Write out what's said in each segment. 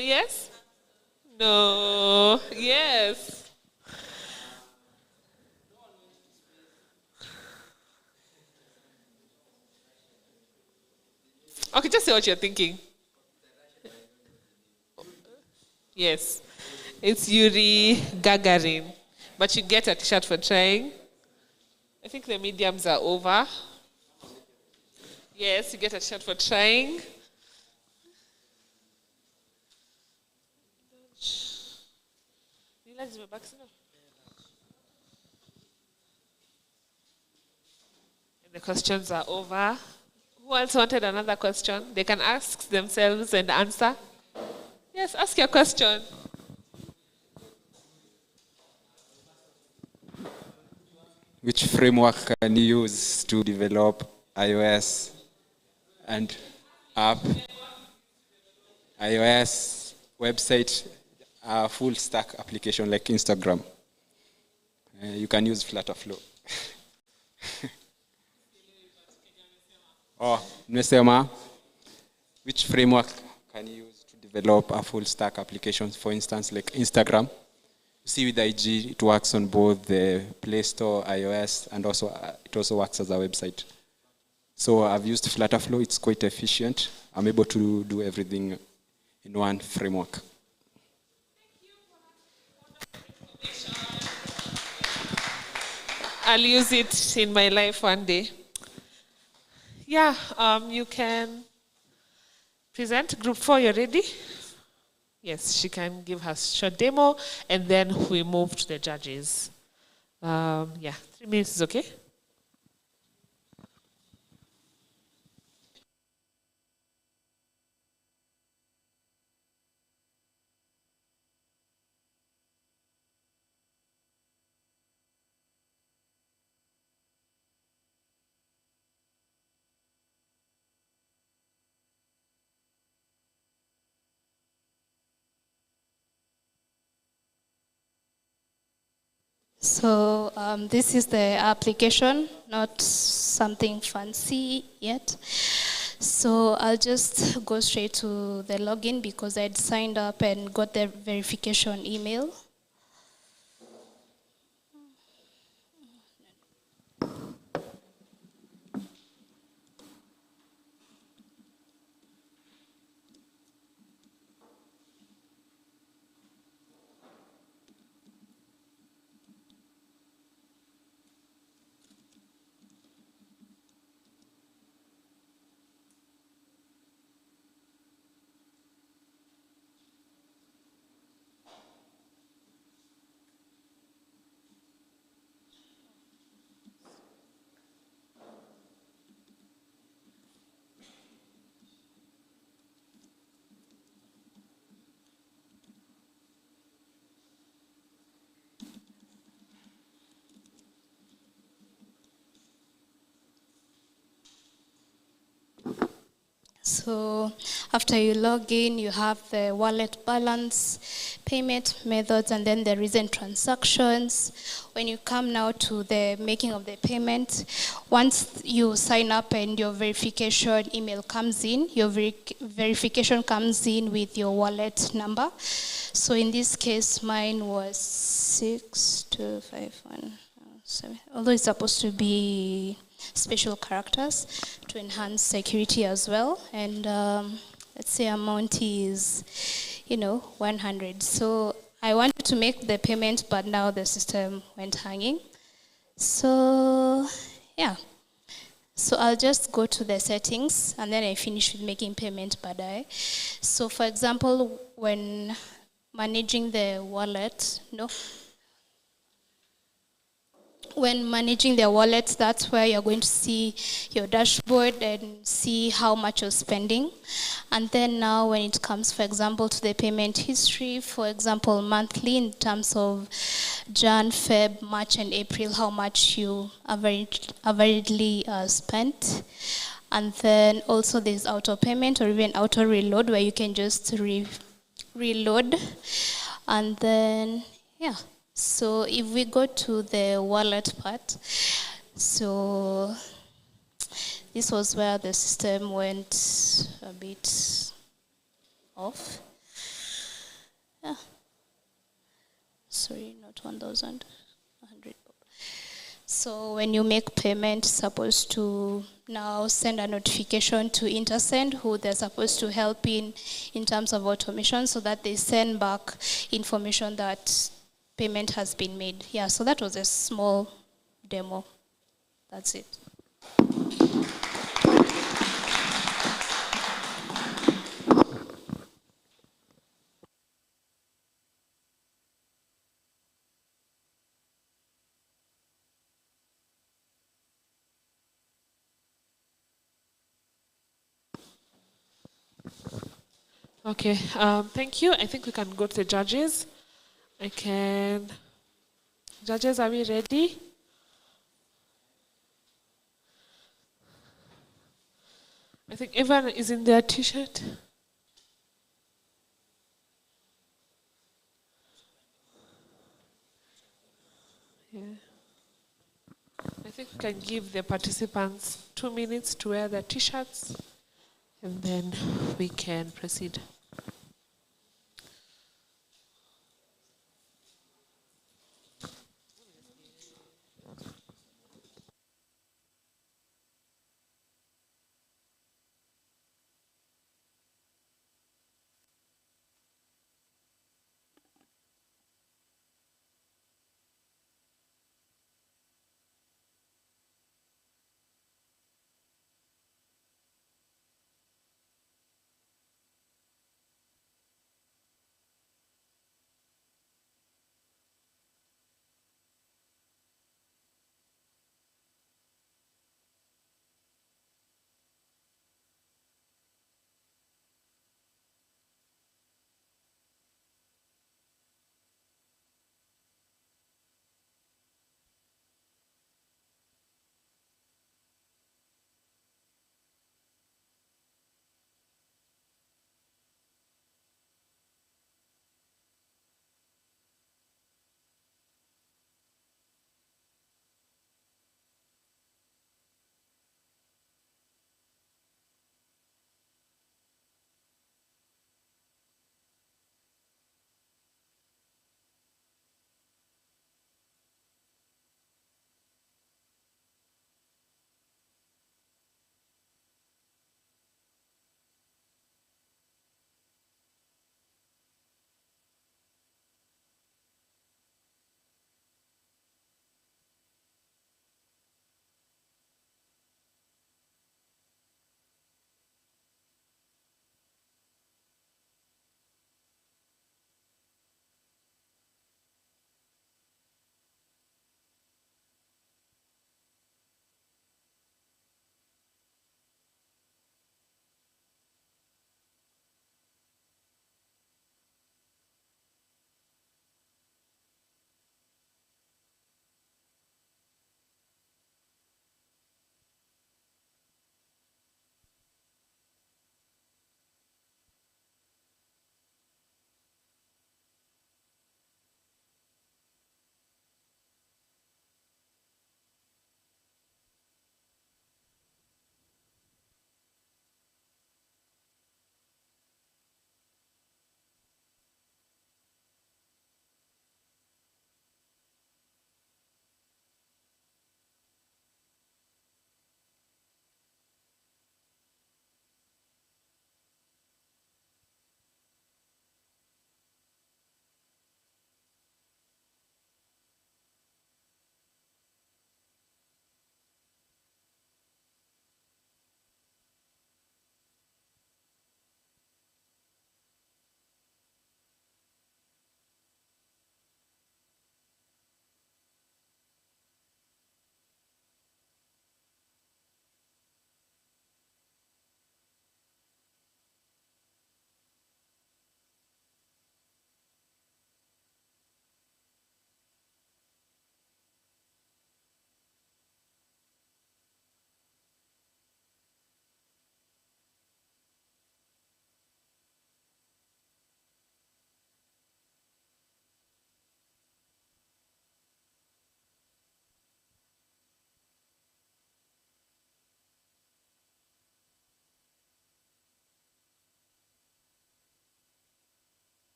Yes? No. Yes. Okay, just say what you're thinking. Yes. It's Yuri Gagarin. But you get a t-shirt for trying. I think the mediums are over. Yes, you get a t-shirt for trying. And the questions are over. Who else wanted another question? They can ask themselves and answer. Yes, ask your question. Which framework can you use to develop iOS and app, iOS website, full stack application like Instagram? You can use Flutterflow. Nimesema, which framework can you use to develop a full stack application, for instance, like Instagram? See, with IG, it works on both the Play Store, iOS, and also it also works as a website. So I've used Flutterflow. It's quite efficient. I'm able to do everything in one framework. I'll use it in my life one day. Yeah, you can present group 4. You ready? Yes, she can give her short demo, and then we move to the judges. 3 minutes is okay. So this is the application, not something fancy yet. So I'll just go straight to the login because I'd signed up and got the verification email. So after you log in, you have the wallet balance, payment methods, and then the recent transactions. When you come now to the making of the payment, once you sign up and your verification email comes in, your verification comes in with your wallet number. So in this case, mine was 6251. Although it's supposed to be special characters to enhance security as well. And let's say amount is, 100. So I wanted to make the payment, but now the system went hanging. So yeah. So I'll just go to the settings and then I finish with making payment baadaye. So for example, when managing the wallet, when managing the wallet, that's where you're going to see your dashboard and see how much you're spending. And then now when it comes, for example, to the payment history, for example, monthly in terms of Jan, Feb, March, and April, how much you averagely spent. And then also there's auto payment or even auto reload where you can just reload. And then, yeah. So if we go to the wallet part, so this was where the system went a bit off. Yeah. Sorry, not 1,000. 100. So when you make payment, supposed to now send a notification to Intasend, who they're supposed to help in terms of automation, so that they send back information that payment has been made. Yeah, so that was a small demo. That's it. Okay, thank you. I think we can go to the judges. Judges, are we ready? I think everyone is in their t-shirt. Yeah. I think we can give the participants 2 minutes to wear their t-shirts, and then we can proceed.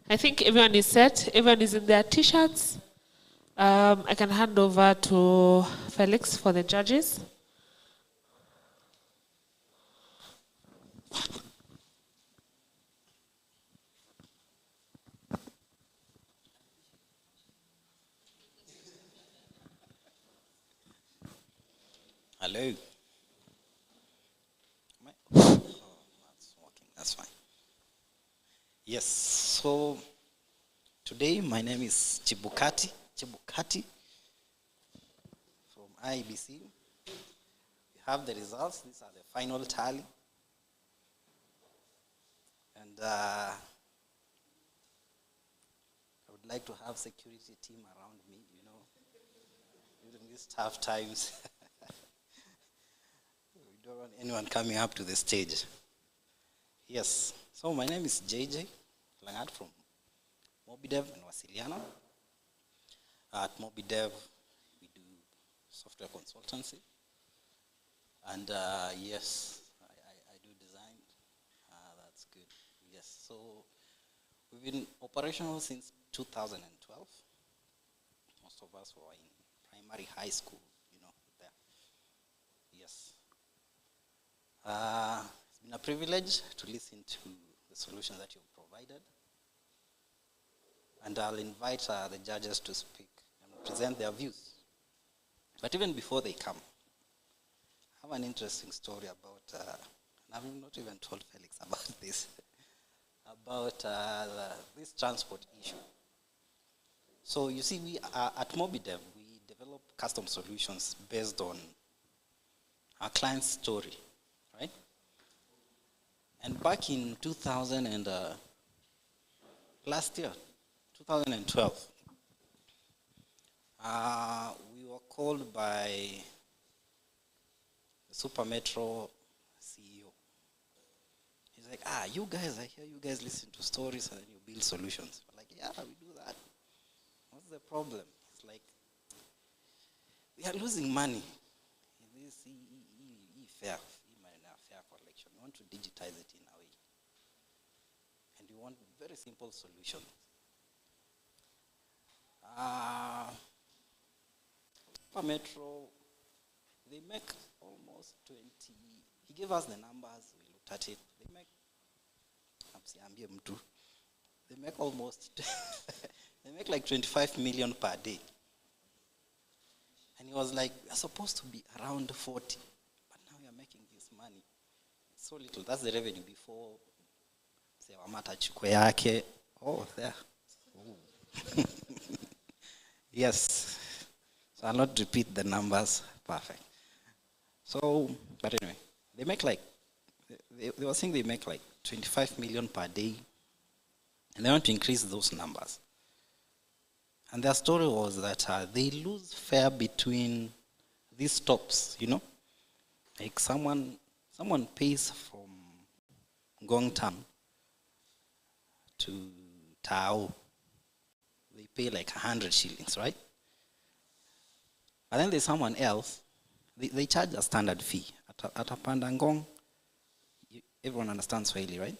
I think everyone is set. Everyone is in their t-shirts. I can hand over to Felix for the judges. Hello. Oh, that's working. That's fine. Yes. So today my name is Chibukati from IBC. We have the results. These are the final tally. And I would like to have security team around me, during these tough times. We don't want anyone coming up to the stage. Yes. So my name is JJ Langat from Mobidev and Wasiliana. At Mobidev, we do software consultancy. And yes, I do design. That's good. Yes. So we've been operational since 2012. Most of us were in primary, high school, there. Yes. It's been a privilege to listen to the solutions that you've provided. And I'll invite the judges to speak and present their views. But even before they come, I have an interesting story about, and I've not even told Felix about this, about this transport issue. So you see, we at Mobidev, we develop custom solutions based on our client's story, right? And back in 2012, we were called by the Super Metro CEO. He's like, you guys, I hear you guys listen to stories and then you build solutions. We're like, yeah, we do that. What's the problem? It's like, we are losing money in this e-fare collection. We want to digitize it in a way. And we want very simple solutions. Super Metro, they make almost 20. He gave us the numbers, we looked at it. They make almost, they make like 25 million per day. And he was like, we're supposed to be around 40, but now we are making this money. It's so little. That's the revenue before, say, Wamata Chukweyake. Oh, there. Yes. So I'll not repeat the numbers. Perfect. So, but anyway, they make like, they were saying they make like 25 million per day, and they want to increase those numbers. And their story was that they lose fare between these stops, Like someone pays from Gongtan to Tao. They pay like 100 shillings, right? But then there's someone else, they charge a standard fee. At a Pandangong, everyone understands Swahili, right?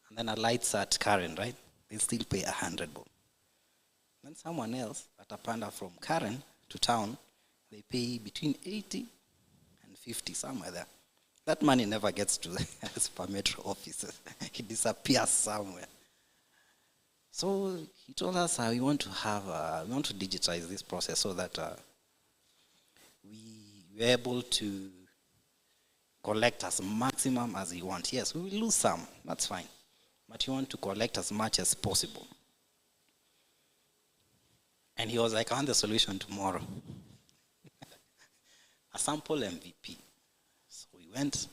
And then a lights at Karen, right? They still pay 100 bob. Then someone else at a Panda from Karen to town, they pay between 80 and 50, somewhere there. That money never gets to the Super Metro offices. It disappears somewhere. So he told us we want to digitize this process so that we're able to collect as maximum as we want. Yes, we will lose some, that's fine. But you want to collect as much as possible. And he was like, I want the solution tomorrow. A sample MVP. So we went,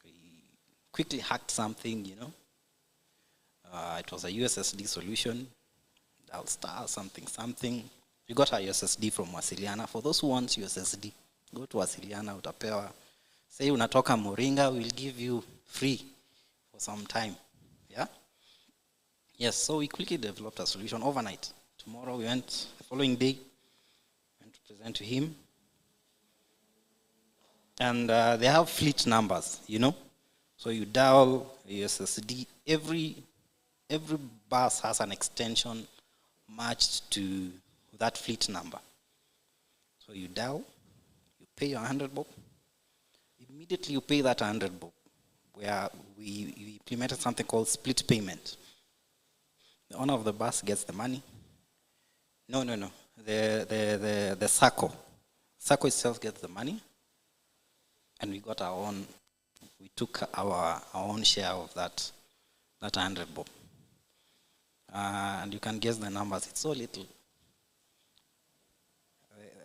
we quickly hacked something, It was a USSD solution. Dial star something. We got our USSD from Wasiliana. For those who want USSD, go to Wasiliana, utapewa. Say unatoka Moringa, we'll give you free for some time. Yeah? Yes, so we quickly developed a solution overnight. Tomorrow the following day, went to present to him. And they have fleet numbers, So you dial USSD every every bus has an extension matched to that fleet number. So you dial, you pay your 100 bob. Immediately you pay that 100 bob, where we implemented something called split payment. The owner of the bus gets the money. No. The SACCO. SACCO itself gets the money. And we got we took our own share of that 100 bob. And you can guess the numbers, it's so little.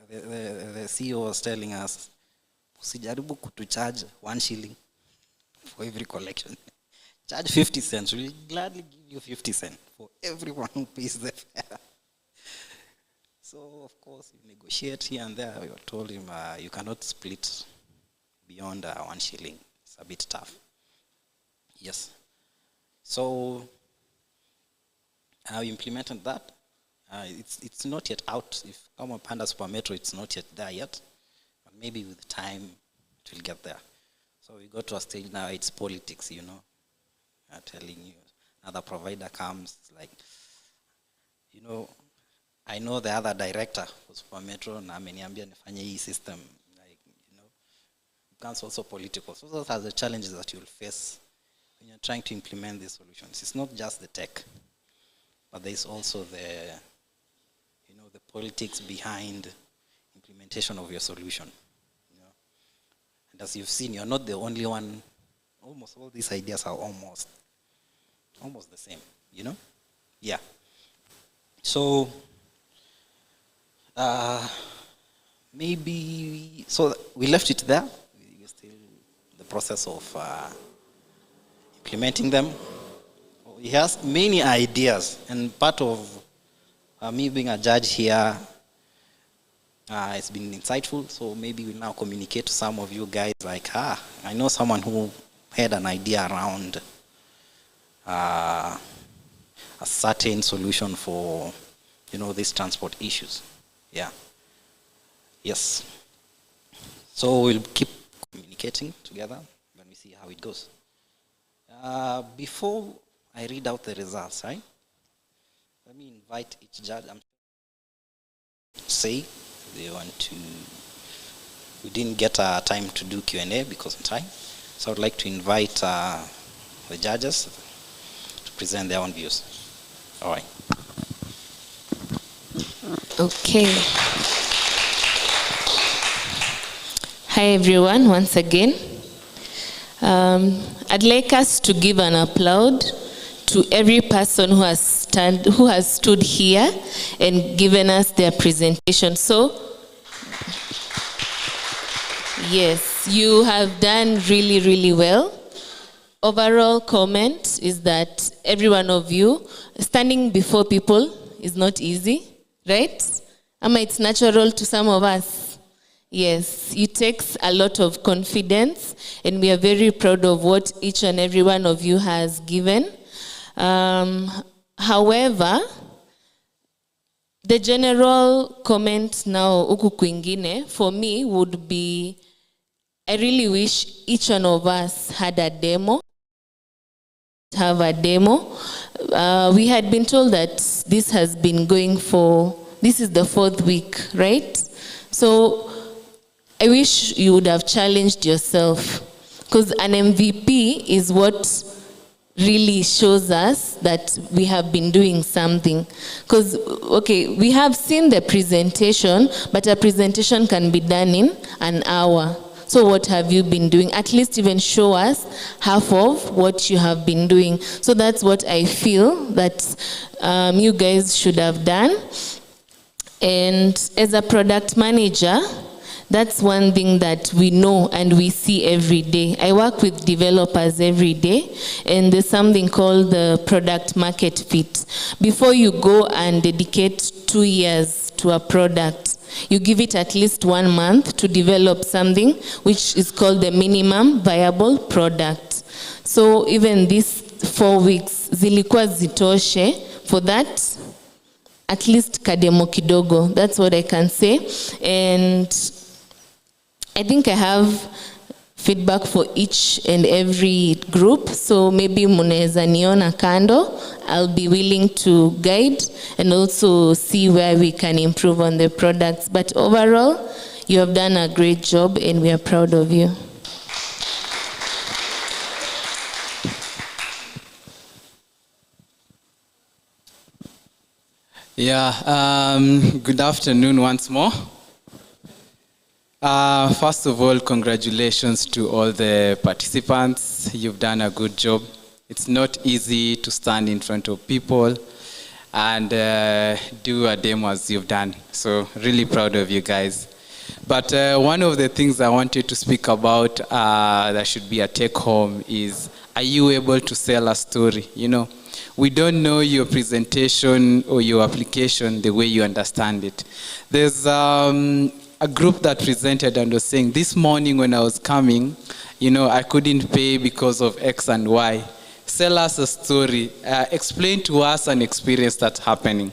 The CEO was telling us, usijaribu kutucharge 1 shilling for every collection. Charge 50 cents, we'll gladly give you 50 cents for everyone who pays the fare. So, of course, you negotiate here and there. We told him you cannot split beyond 1 shilling. It's a bit tough. Yes. So, we implemented that. It's not yet out. If come up under Super Metro, it's not yet there yet. But maybe with time, it will get there. So we got to a stage now, it's politics, you know. Telling you, another provider comes, like, you know, I know the other director for Super Metro, na ameniambia nifanye hii system, like, you know, it becomes also political. So those are the challenges that you'll face when you're trying to implement these solutions. It's not just the tech, but there's also the, you know, the politics behind implementation of your solution. You know? And as you've seen, you're not the only one. Almost all these ideas are almost the same, you know? Yeah. So, so we left it there. We're still in the process of implementing them. He has many ideas, and part of me being a judge here, it's been insightful, so maybe we'll now communicate to some of you guys like, I know someone who had an idea around a certain solution for, you know, these transport issues. Yeah. Yes. So we'll keep communicating together when we see how it goes. Before I read out the results, right? Let me invite each judge. Say they want to. We didn't get time to do Q&A because of time. So I'd like to invite the judges to present their own views. All right. Okay. Hi everyone, once again. I'd like us to give an applaud to every person who has stood here and given us their presentation. So, yes, you have done really, really well. Overall comment is that every one of you, standing before people is not easy, right? It's natural to some of us. Yes, it takes a lot of confidence, and we are very proud of what each and every one of you has given. However, the general comment now, huku kwingine, for me would be, I really wish each one of us had a demo. We had been told that this has been going this is the 4th week, right? So I wish you would have challenged yourself, because an MVP is what really shows us that we have been doing something. Because, okay, we have seen the presentation, but a presentation can be done in an hour. So what have you been doing? At least even show us half of what you have been doing. So that's what I feel that you guys should have done. And as a product manager, that's one thing that we know and we see every day. I work with developers every day, and there's something called the product market fit. Before you go and dedicate 2 years to a product, you give it at least 1 month to develop something which is called the minimum viable product. So even these 4 weeks, zilikuwa zitoshe for that, at least kademo kidogo. That's what I can say. And I think I have feedback for each and every group. So maybe munaweza niona kando. I'll be willing to guide and also see where we can improve on the products. But overall, you have done a great job and we are proud of you. Yeah, good afternoon once more. First of all, congratulations to all the participants. You've done a good job. It's not easy to stand in front of people and do a demo as you've done. So really proud of you guys. But one of the things I wanted to speak about that should be a take home is, are you able to sell a story? You know, we don't know your presentation or your application the way you understand it. There's a group that presented and was saying, this morning when I was coming, you know, I couldn't pay because of X and Y. Sell us a story. Explain to us an experience that's happening.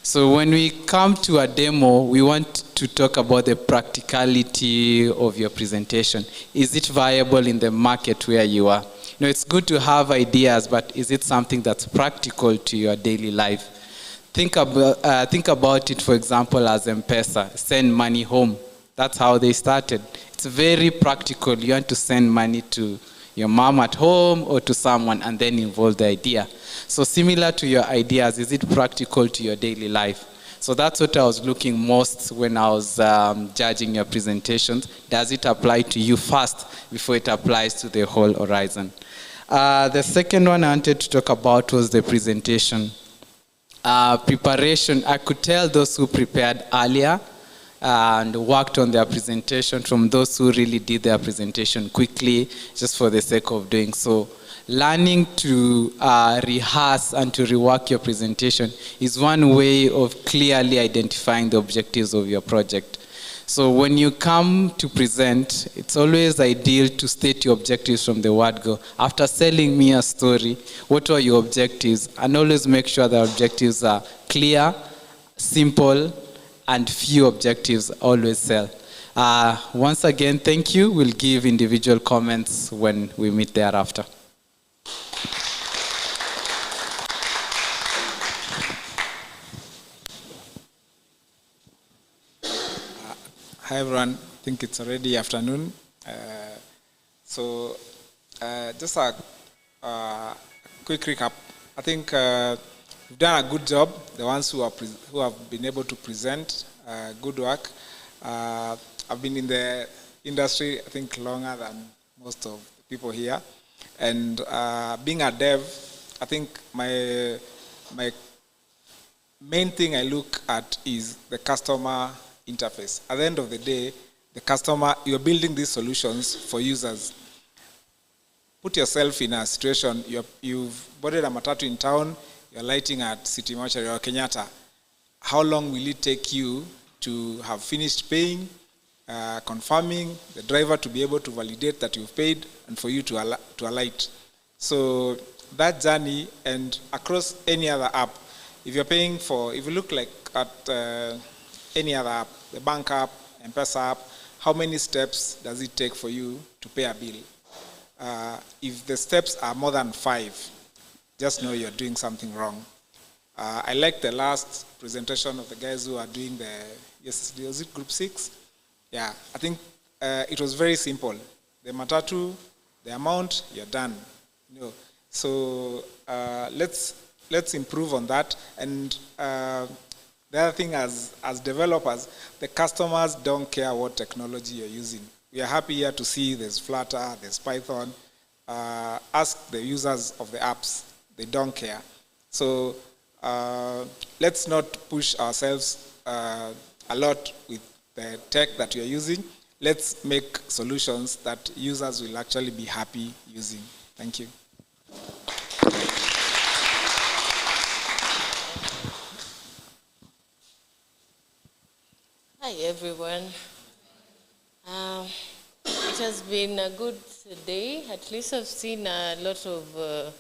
So when we come to a demo, we want to talk about the practicality of your presentation. Is it viable in the market where you are? You know, it's good to have ideas, but is it something that's practical to your daily life? Think about it, for example, as M-Pesa, send money home. That's how they started. It's very practical. You want to send money to your mom at home or to someone and then involve the idea. So similar to your ideas, is it practical to your daily life? So that's what I was looking most when I was judging your presentations. Does it apply to you first before it applies to the whole horizon? The second one I wanted to talk about was the presentation. Preparation. I could tell those who prepared earlier and worked on their presentation from those who really did their presentation quickly just for the sake of doing so. Learning to rehearse and to rework your presentation is one way of clearly identifying the objectives of your project. So when you come to present, it's always ideal to state your objectives from the word go. After selling me a story, what are your objectives? And always make sure the objectives are clear, simple, and few objectives. Always sell. Once again, thank you. We'll give individual comments when we meet thereafter. Hi everyone, I think it's already afternoon. Just a quick recap. I think we've done a good job, the ones who have been able to present good work. I've been in the industry, I think, longer than most of the people here. And being a dev, I think my main thing I look at is the customer interface. At the end of the day, the customer, you're building these solutions for users. Put yourself in a situation, you've boarded a matatu in town, you're lighting at City Mortuary or Kenyatta. How long will it take you to have finished paying, confirming, the driver to be able to validate that you've paid, and for you to alight? So that journey, and across any other app, if you're paying for, if you look like at any other app, the bank app, M-Pesa app, how many steps does it take for you to pay a bill? If the steps are more than 5, just know you're doing something wrong. I like the last presentation of the guys who are doing was it group 6? Yeah, I think it was very simple. The matatu, the amount, you're done. You know, so let's improve on that. And the other thing, as developers, the customers don't care what technology you're using. We are happy here to see there's Flutter, there's Python. Ask the users of the apps. They don't care. So let's not push ourselves a lot with the tech that you're using. Let's make solutions that users will actually be happy using. Thank you. Hi everyone. It has been a good day. At least I've seen a lot of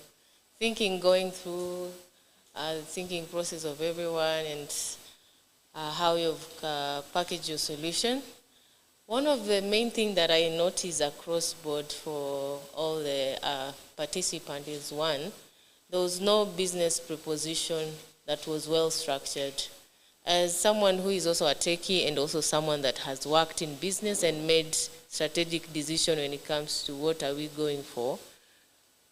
thinking going through the thinking process of everyone and how you've packaged your solution. One of the main things that I notice across board for all the participants is one, there was no business proposition that was well structured. As someone who is also a techie and also someone that has worked in business and made strategic decisions when it comes to what are we going for,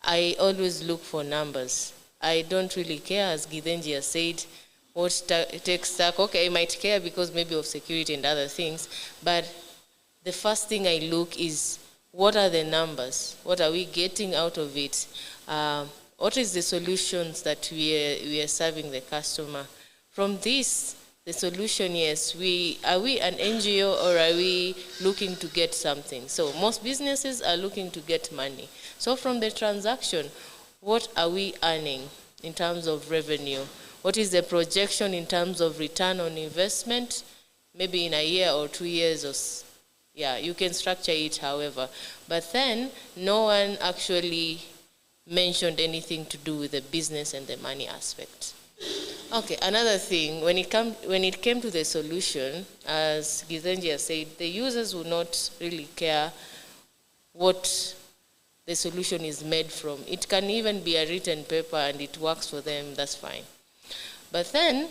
I always look for numbers. I don't really care, as Gidenji has said, what tech stack. Okay, I might care because maybe of security and other things, but the first thing I look is, what are the numbers? What are we getting out of it? What is the solutions that we are serving the customer? From this, the solution, yes, are we an NGO or are we looking to get something? So most businesses are looking to get money. So from the transaction, what are we earning in terms of revenue? What is the projection in terms of return on investment? Maybe in a year or 2 years, or yeah, you can structure it however. But then no one actually mentioned anything to do with the business and the money aspect. Okay, another thing, when it came to the solution, as Gizenji has said, the users will not really care what the solution is made from. It can even be a written paper and it works for them, that's fine. But then,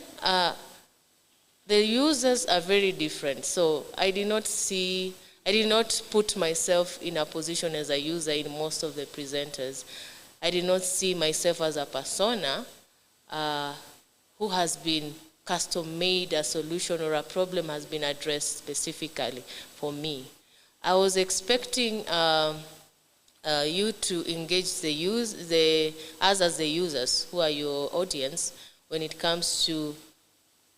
the users are very different. So I did not put myself in a position as a user in most of the presenters. I did not see myself as a persona who has been custom-made a solution or a problem has been addressed specifically for me. I was expecting you to engage us as the users, who are your audience, when it comes to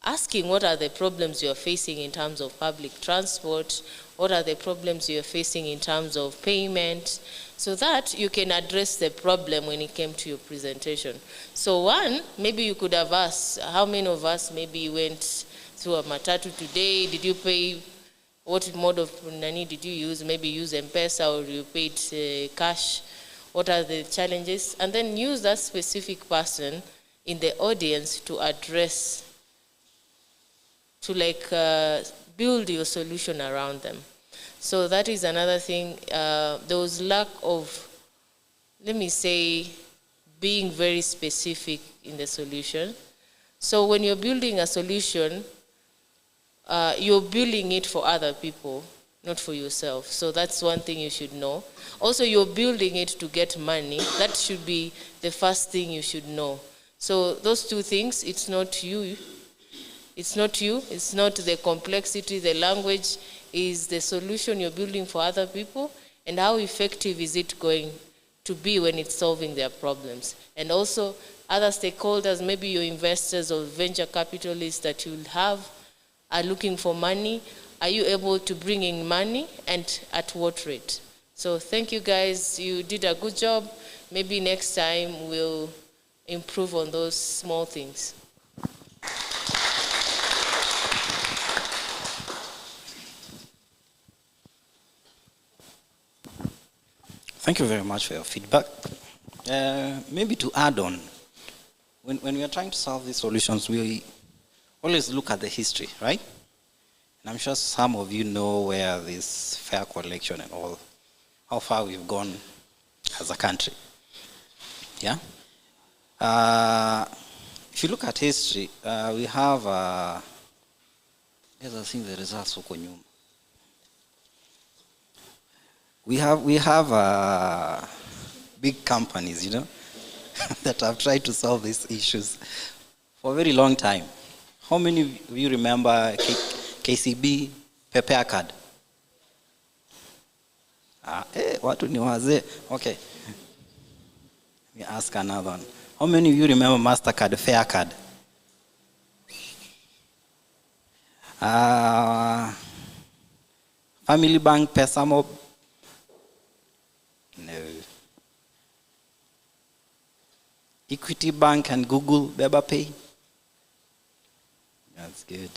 asking what are the problems you're facing in terms of public transport, what are the problems you're facing in terms of payment, so that you can address the problem when it came to your presentation. So one, maybe you could have asked, how many of us maybe went through a matatu today? Did you pay, what mode of nani did you use? Maybe use M-Pesa or you paid cash? What are the challenges? And then use that specific person in the audience to address, to build your solution around them. So that is another thing. There was lack of, let me say, being very specific in the solution. So when you're building a solution, you're building it for other people, not for yourself. So that's one thing you should know. Also, you're building it to get money. That should be the first thing you should know. So those two things, it's not you. It's not you, it's not the complexity, the language is the solution you're building for other people, and how effective is it going to be when it's solving their problems. And also other stakeholders, maybe your investors or venture capitalists that you'll have are looking for money. Are you able to bring in money, and at what rate? So thank you guys, you did a good job. Maybe next time we'll improve on those small things. Thank you very much for your feedback. Maybe to add on, when we are trying to solve these solutions, we always look at the history, right? And I'm sure some of you know where this fare collection and all, how far we've gone as a country. Yeah? If you look at history, we have, there's I think the results huko nyuma. We have big companies, you know, that have tried to solve these issues for a very long time. How many of you remember KCB Prepare Card? Watu ni wazee. Okay. Let me ask another one. How many of you remember MasterCard Fair Card? Family Bank Pesamob? No. Equity Bank and Google Beba Pay? That's good.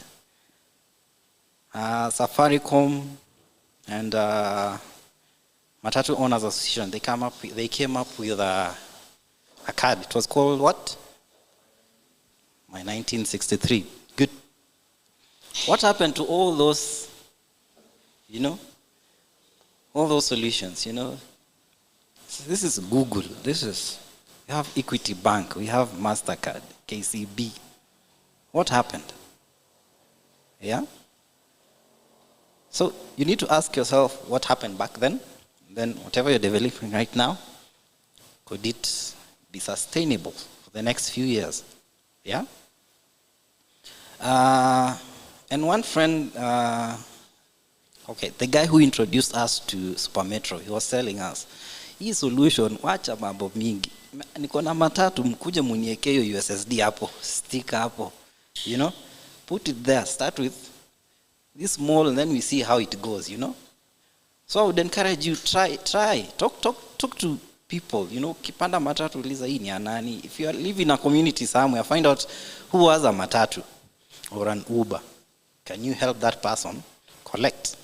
Safaricom and Matatu Owners Association, they came up with a card. It was called what? My 1963. Good. What happened to all those you know, all those solutions, you know. This is Google. We have Equity Bank, we have MasterCard, KCB. What happened? Yeah? So you need to ask yourself what happened back then. Then whatever you're developing right now, could it be sustainable for the next few years? Yeah? And one friend, the guy who introduced us to Super Metro, he was telling us, hii solution, wacha mambo mingi. Niko na matatu, mkuje munieke hiyo USSD hapo, stick hapo, you know? Put it there, start with this small, and then we see how it goes, you know? So I would encourage you, try, talk to people, you know, kipanda matatu uliza hii ni anani. If you live in a community somewhere, find out who has a matatu or an Uber. Can you help that person collect?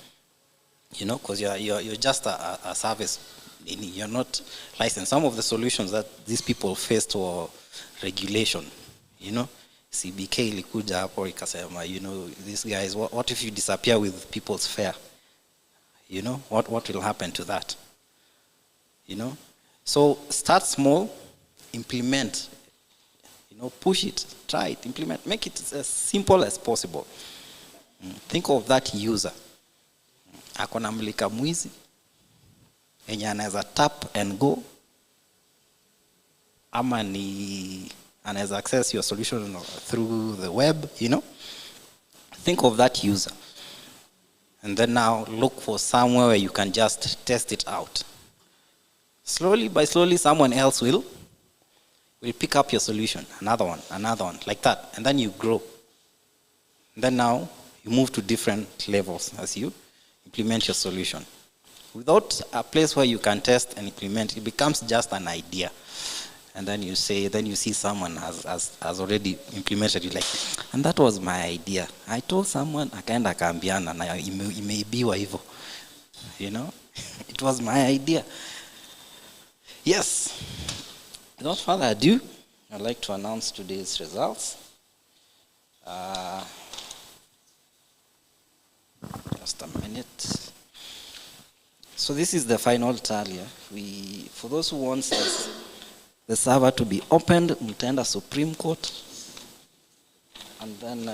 You know, because you're just a service. You're not licensed. Some of the solutions that these people faced were regulation. You know, CBK ilikuja hapo ikasema, you know, these guys, what if you disappear with people's fare? You know, what will happen to that? You know, so start small, implement. You know, push it, try it, implement, make it as simple as possible. Think of that user. Akona mlika mwizi enye anaweza tap and go, ama ni anaweza access your solution through the web, you know. Think of that user. And then now look for somewhere where you can just test it out. Slowly by slowly, someone else will pick up your solution, another one, like that. And then you grow. And then now you move to different levels as you implement your solution. Without a place where you can test and implement, it becomes just an idea. And then you see someone has already implemented it, like, and that was my idea. I told someone, akaenda akaambiana na imeibiwa hivyo. You know, it was my idea. Yes. Without further ado, I'd like to announce today's results. Just a minute. So this is the final tally. For those who want the server to be opened, mtaenda Supreme Court, and then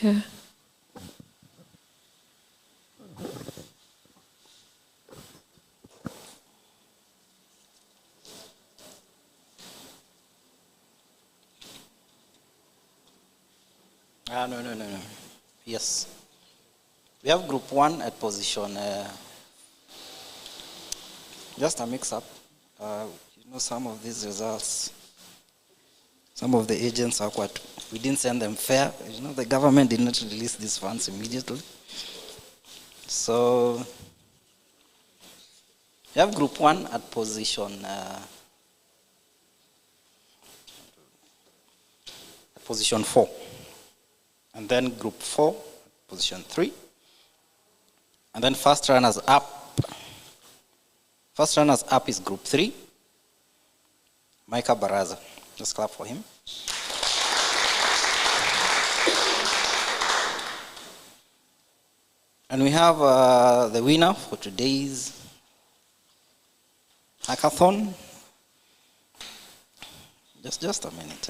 Yeah. No. Yes. We have group 1 at position, just a mix-up. Some of these results, some of the agents are quite, we didn't send them fair. The government did not release these funds immediately. So, we have group 1 at position, position 4. And then group 4, position 3. And then first runners up. First runners up is group 3. Micah Baraza. Just clap for him. And we have the winner for today's hackathon. Just a minute.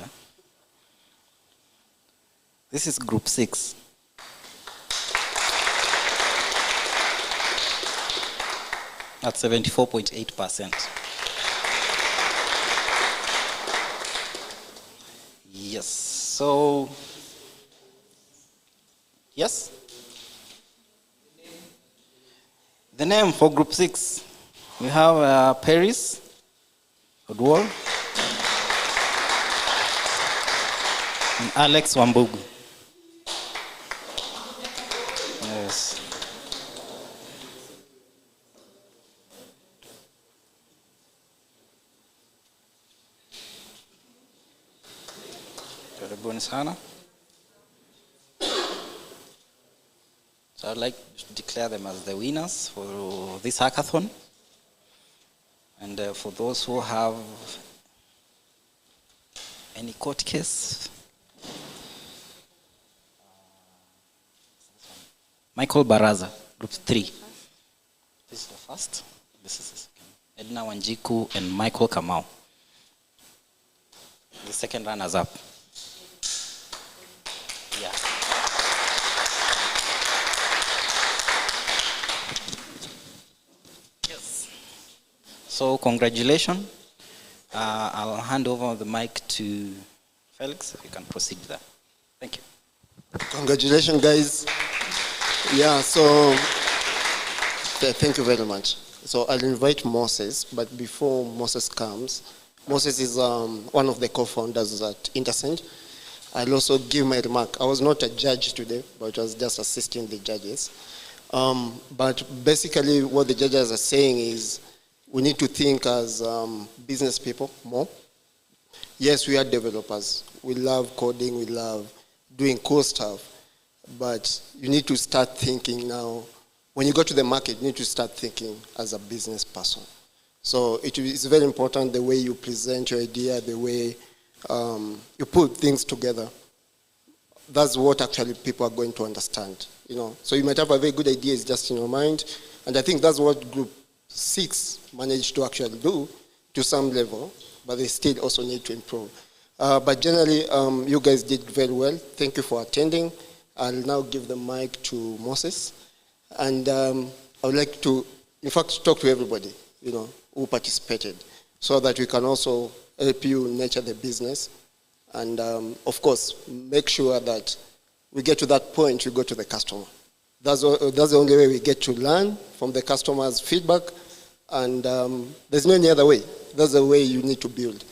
This is group 6. At 74.8%. Yes. So, yes. The name for group 6, we have Paris Odwar and Alex Wambugu. Yes. Karibuni sana. So I'd like to declare them as the winners for this hackathon. And for those who have any court case, Michael Baraza, group 3. This is the first. This is the second. Edna Wanjiku and Michael Kamau. The second runners up. Yeah. Yes. So congratulations. I'll hand over the mic to Felix. If you can proceed there. Thank you. Congratulations, guys. Yeah, so thank you very much. So I'll invite Moses, but before Moses comes, Moses is one of the co-founders at Intasend. I'll also give my remark. I was not a judge today, but I was just assisting the judges. But basically what the judges are saying is we need to think as business people more. Yes, we are developers. We love coding, we love doing cool stuff. But you need to start thinking now. When you go to the market, you need to start thinking as a business person. So it is very important the way you present your idea, the way you put things together. That's what actually people are going to understand. So you might have a very good idea, it's just in your mind. And I think that's what Group 6 managed to actually do to some level, but they still also need to improve. But generally, you guys did very well. Thank you for attending. I'll now give the mic to Moses. And I would like to, in fact, talk to everybody, who participated, so that we can also help you nurture the business. And of course, make sure that we get to that point, we go to the customer. That's the only way we get to learn from the customer's feedback. And there's no any other way. That's the way you need to build.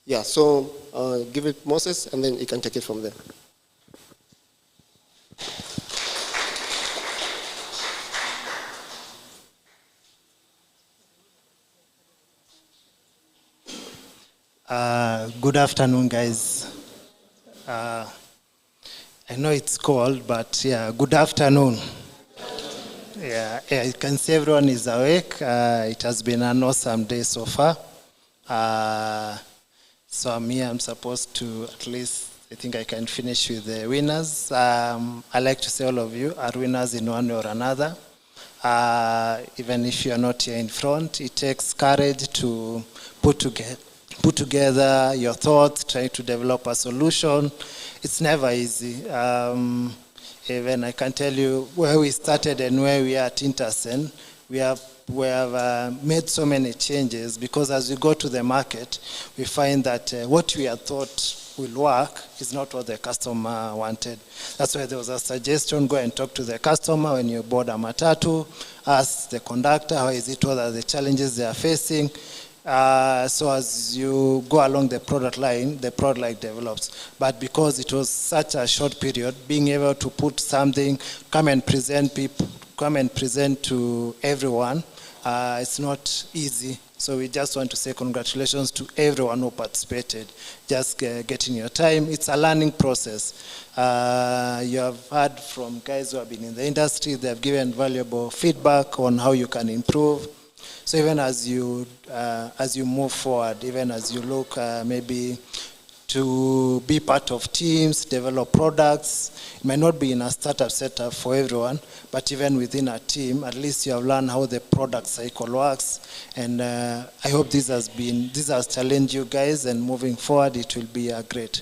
Yeah, so give it Moses, and then you can take it from there. Good afternoon, guys. I know it's cold, but yeah, good afternoon. Yeah, I can see everyone is awake. It has been an awesome day so far. So I'm here, I'm supposed to at least, I think I can finish with the winners. I like to say all of you are winners in one way or another. Even if you're not here in front, it takes courage to put together your thoughts, try to develop a solution. It's never easy. Even I can tell you where we started and where we are at Intasend, we have made so many changes, because as we go to the market, we find that what we had thought will work is not what the customer wanted. That's why there was a suggestion, go and talk to the customer when you board a matatu, ask the conductor, how is it, what are the challenges they are facing. So as you go along the product line develops. But because it was such a short period, being able to put something, come and present to everyone, it's not easy. So we just want to say congratulations to everyone who participated. Just getting your time. It's a learning process. You have heard from guys who have been in the industry. They have given valuable feedback on how you can improve. So even as you move forward, even as you look maybe to be part of teams, develop products, it might not be in a startup setup for everyone, but even within a team, at least you have learned how the product cycle works. And I hope this has challenged you guys, and moving forward, it will be great.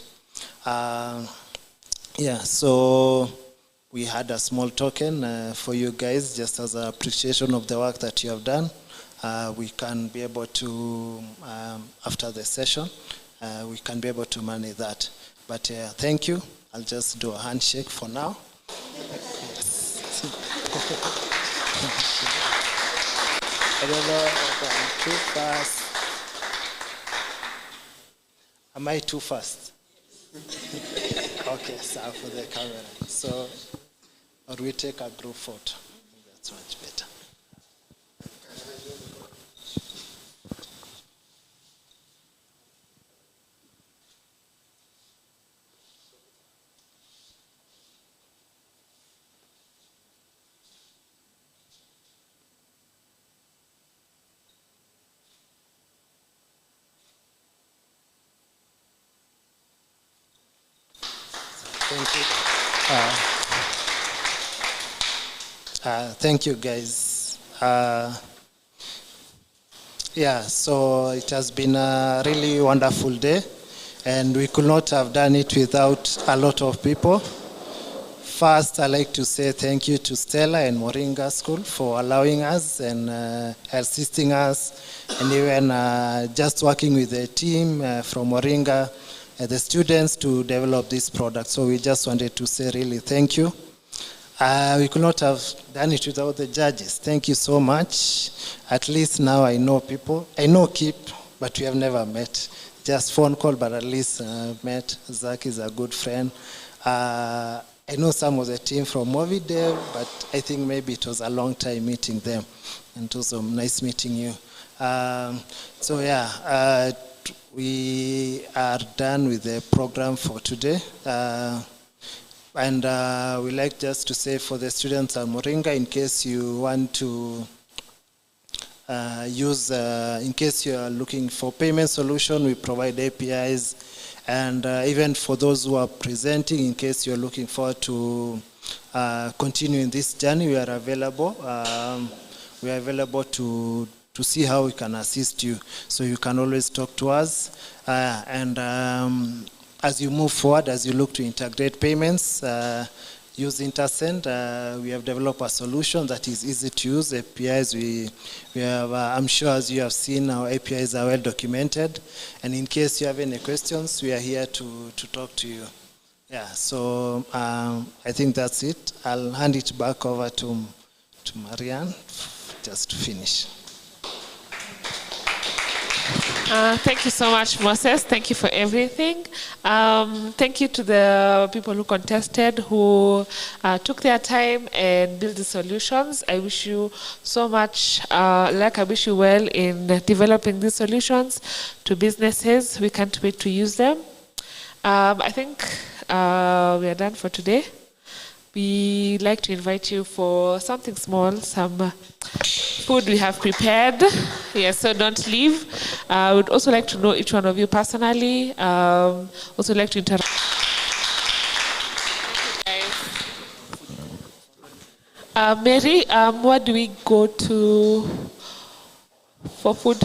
So we had a small token for you guys, just as an appreciation of the work that you have done. We can be able to, after the session, we can be able to manage that. But thank you. I'll just do a handshake for now. I don't know if I'm too fast. Am I too fast? Okay, so for the camera. So, or we take a group photo. That's much better. Thank you. Thank you, guys. So it has been a really wonderful day, and we could not have done it without a lot of people. First, I'd like to say thank you to Stella and Moringa School for allowing us and assisting us, and even just working with the team from Moringa, the students, to develop this product. So we just wanted to say really thank you. We could not have done it without the judges. Thank you so much. At least now I know people. I know Kip, but we have never met. Just phone call, but at least met. Zach is a good friend. I know some of the team from Movidev, but I think maybe it was a long time meeting them. And it was nice meeting you. We are done with the program for today. And we like just to say for the students at Moringa, in case you want to in case you are looking for payment solution, we provide APIs. And even for those who are presenting, in case you're looking forward to continuing this journey, we are available. We are available to see how we can assist you. So you can always talk to us. As you move forward, as you look to integrate payments, use Intasend. We have developed a solution that is easy to use. APIs, we have, I'm sure as you have seen, our APIs are well documented. And in case you have any questions, we are here to talk to you. Yeah, so I think that's it. I'll hand it back over to Marianne just to finish. Thank you so much, Moses. Thank you for everything. Thank you to the people who contested, who took their time and built the solutions. I wish you so much luck. I wish you well in developing these solutions to businesses. We can't wait to use them. I think we are done for today. We like to invite you for something small, some food we have prepared. Yes, so don't leave. I would also like to know each one of you personally. Also like to interact. Mary, where do we go to for food?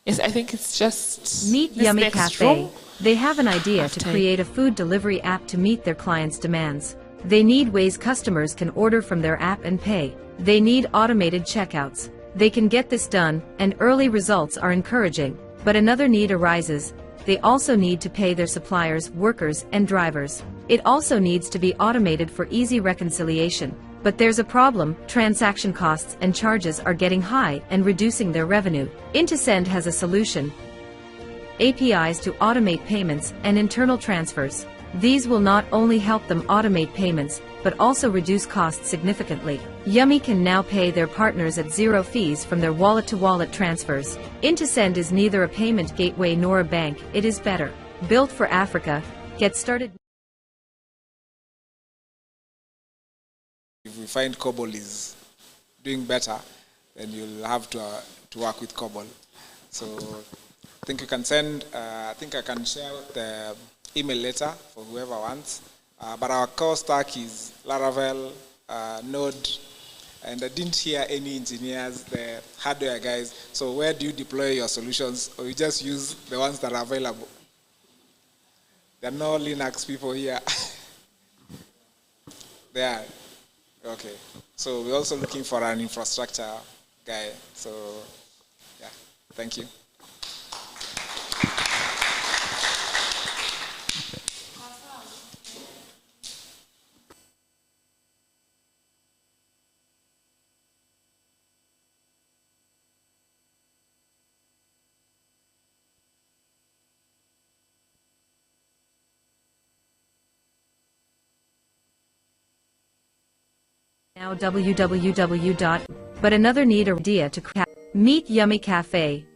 Yes, I think it's just Meet this Yummy next Cafe. room. They have an idea to create a food delivery app to meet their clients' demands. They need ways customers can order from their app and pay. They need automated checkouts. They can get this done, and early results are encouraging. But another need arises. they also need to pay their suppliers, workers, and drivers. It also needs to be automated for easy reconciliation. But there's a problem: transaction costs and charges are getting high and reducing their revenue. Intasend has a solution: APIs to automate payments and internal transfers. These will not only help them automate payments, but also reduce costs significantly. Yummy can now pay their partners at zero fees from their wallet-to-wallet transfers. Intasend is neither a payment gateway nor a bank, it is better. Built for Africa. Get started. If we find COBOL is doing better, then you'll have to work with COBOL. So I think you can send, I think I can share the email letter for whoever wants. But our core stack is Laravel, Node, and I didn't hear any engineers, the hardware guys. So where do you deploy your solutions, or you just use the ones that are available? There are no Linux people here. There are. Okay. So we're also looking for an infrastructure guy. So yeah, thank you. Now www. But another neat idea to meet Yummy Cafe.